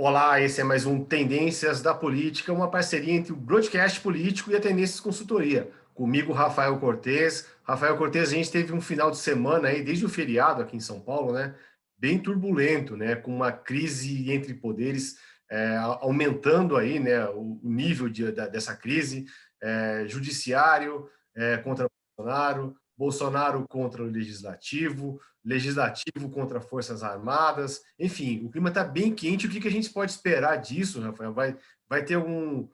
Olá, esse é mais um Tendências da Política, uma parceria entre o Broadcast Político e a Tendências Consultoria. Comigo, Rafael Cortez. Rafael Cortez, a gente teve um final de semana aí, desde o feriado aqui em São Paulo, né? Bem turbulento, né? Com uma crise entre poderes aumentando aí, né? O nível dessa crise, judiciário contra Bolsonaro, Bolsonaro contra o Legislativo, Legislativo contra Forças Armadas, enfim, o clima está bem quente. O que a gente pode esperar disso, Rafael? Vai ter algum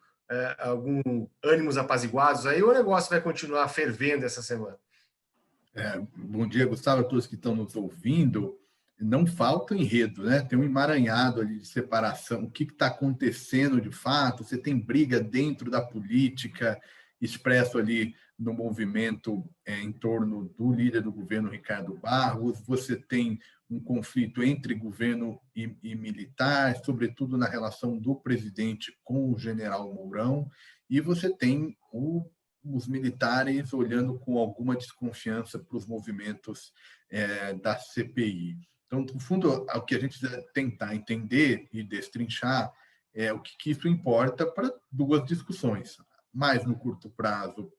ânimos apaziguados aí ou o negócio vai continuar fervendo essa semana? Bom dia, Gustavo, a todos que estão nos ouvindo. Não falta enredo, né? Tem um emaranhado ali de separação. O que está acontecendo de fato? Você tem briga dentro da política, expresso ali no movimento em torno do líder do governo, Ricardo Barros. Você tem um conflito entre governo e militar, sobretudo na relação do presidente com o general Mourão. E você tem os militares olhando com alguma desconfiança para os movimentos da CPI. Então, no fundo, o que a gente precisa tentar entender e destrinchar é o que isso importa para duas discussões. Mais no curto prazo,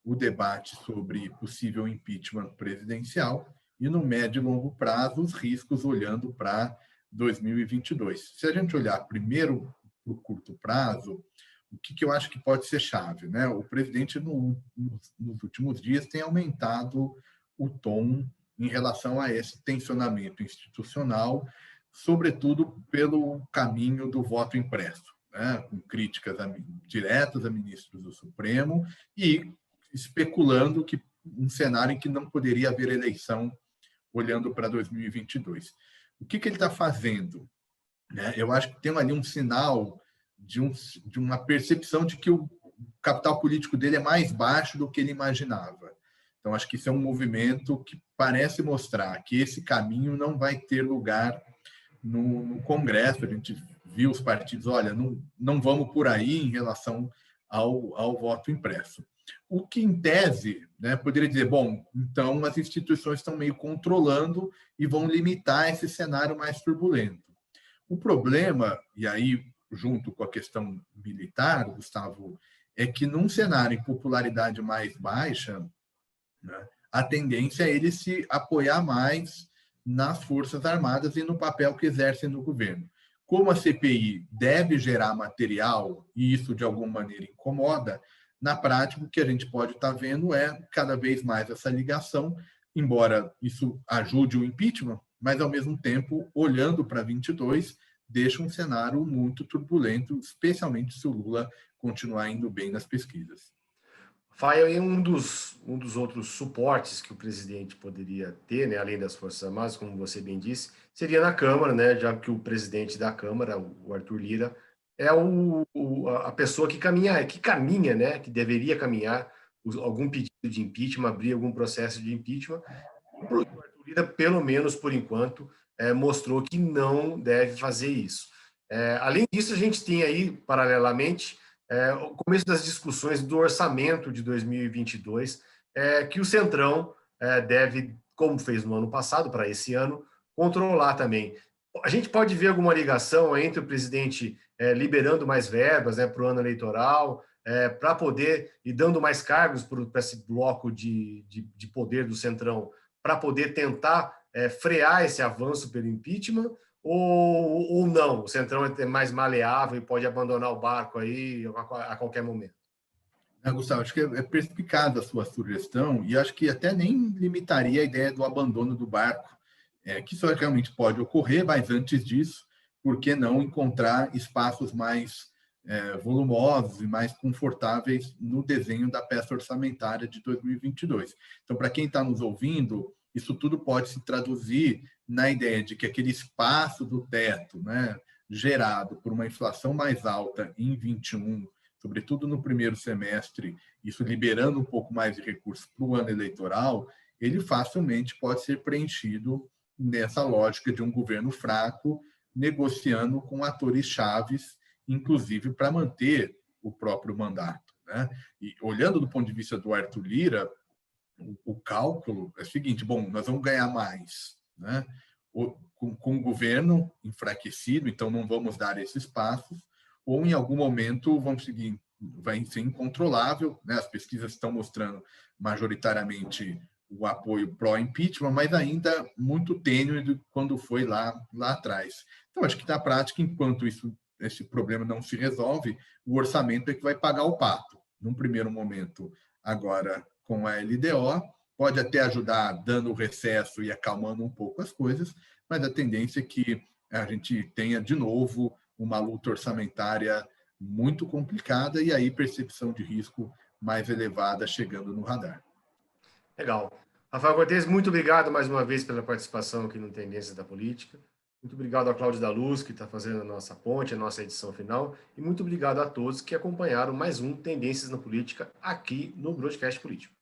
o debate sobre possível impeachment presidencial e no médio e longo prazo, os riscos olhando para 2022. Se a gente olhar primeiro para o curto prazo, o que eu acho que pode ser chave, né? O presidente, nos últimos dias, tem aumentado o tom em relação a esse tensionamento institucional, sobretudo pelo caminho do voto impresso, né? Com críticas diretas a ministros do Supremo e especulando que um cenário em que não poderia haver eleição olhando para 2022. O que ele está fazendo? Eu acho que tem ali um sinal de uma percepção de que o capital político dele é mais baixo do que ele imaginava. Então, acho que isso é um movimento que parece mostrar que esse caminho não vai ter lugar no Congresso. A gente viu os partidos, olha, não vamos por aí em relação ao voto impresso. O que, em tese, né, poderia dizer, bom, então as instituições estão meio controlando e vão limitar esse cenário mais turbulento. O problema, e aí junto com a questão militar, Gustavo, é que num cenário em popularidade mais baixa, né, a tendência é ele se apoiar mais nas Forças Armadas e no papel que exercem no governo. Como a CPI deve gerar material, e isso de alguma maneira incomoda, na prática o que a gente pode estar vendo é cada vez mais essa ligação, embora isso ajude o impeachment, mas ao mesmo tempo, olhando para 22, deixa um cenário muito turbulento, especialmente se o Lula continuar indo bem nas pesquisas. Fael, e um dos outros suportes que o presidente poderia ter, né, além das Forças Armadas, como você bem disse, seria na Câmara, né, já que o presidente da Câmara, o Arthur Lira, é a pessoa que caminha, né, que deveria caminhar algum pedido de impeachment, abrir algum processo de impeachment. O Arthur Lira, pelo menos por enquanto, mostrou que não deve fazer isso. Além disso, a gente tem aí, paralelamente, o começo das discussões do orçamento de 2022, que o Centrão deve, como fez no ano passado, para esse ano, controlar também. A gente pode ver alguma ligação entre o presidente liberando mais verbas, né, para o ano eleitoral, para poder ir dando mais cargos para esse bloco de poder do Centrão, para poder tentar frear esse avanço pelo impeachment, ou não? O Centrão é mais maleável e pode abandonar o barco aí a qualquer momento. Gustavo, acho que é perspicaz a sua sugestão e acho que até nem limitaria a ideia do abandono do barco, que isso realmente pode ocorrer, mas antes disso, por que não encontrar espaços mais volumosos e mais confortáveis no desenho da peça orçamentária de 2022? Então, para quem está nos ouvindo, isso tudo pode se traduzir na ideia de que aquele espaço do teto, né, gerado por uma inflação mais alta em 21, sobretudo no primeiro semestre, isso liberando um pouco mais de recursos para o ano eleitoral, ele facilmente pode ser preenchido nessa lógica de um governo fraco, negociando com atores chaves, inclusive para manter o próprio mandato, né? E olhando do ponto de vista do Arthur Lira, o cálculo é o seguinte: bom, nós vamos ganhar mais, né, com com o governo enfraquecido, então não vamos dar esses passos, ou em algum momento vamos seguir, vai ser incontrolável, né? As pesquisas estão mostrando majoritariamente o apoio pró-impeachment, mas ainda muito tênue do quando foi lá atrás. Então, acho que na prática, enquanto esse problema não se resolve, o orçamento é que vai pagar o pato. Num primeiro momento, agora com a LDO, pode até ajudar dando o recesso e acalmando um pouco as coisas, mas a tendência é que a gente tenha de novo uma luta orçamentária muito complicada e aí percepção de risco mais elevada chegando no radar. Legal. Rafael Cortes, muito obrigado mais uma vez pela participação aqui no Tendências da Política. Muito obrigado ao Cláudio da Luz, que está fazendo a nossa ponte, a nossa edição final. E muito obrigado a todos que acompanharam mais um Tendências na Política aqui no Broadcast Político.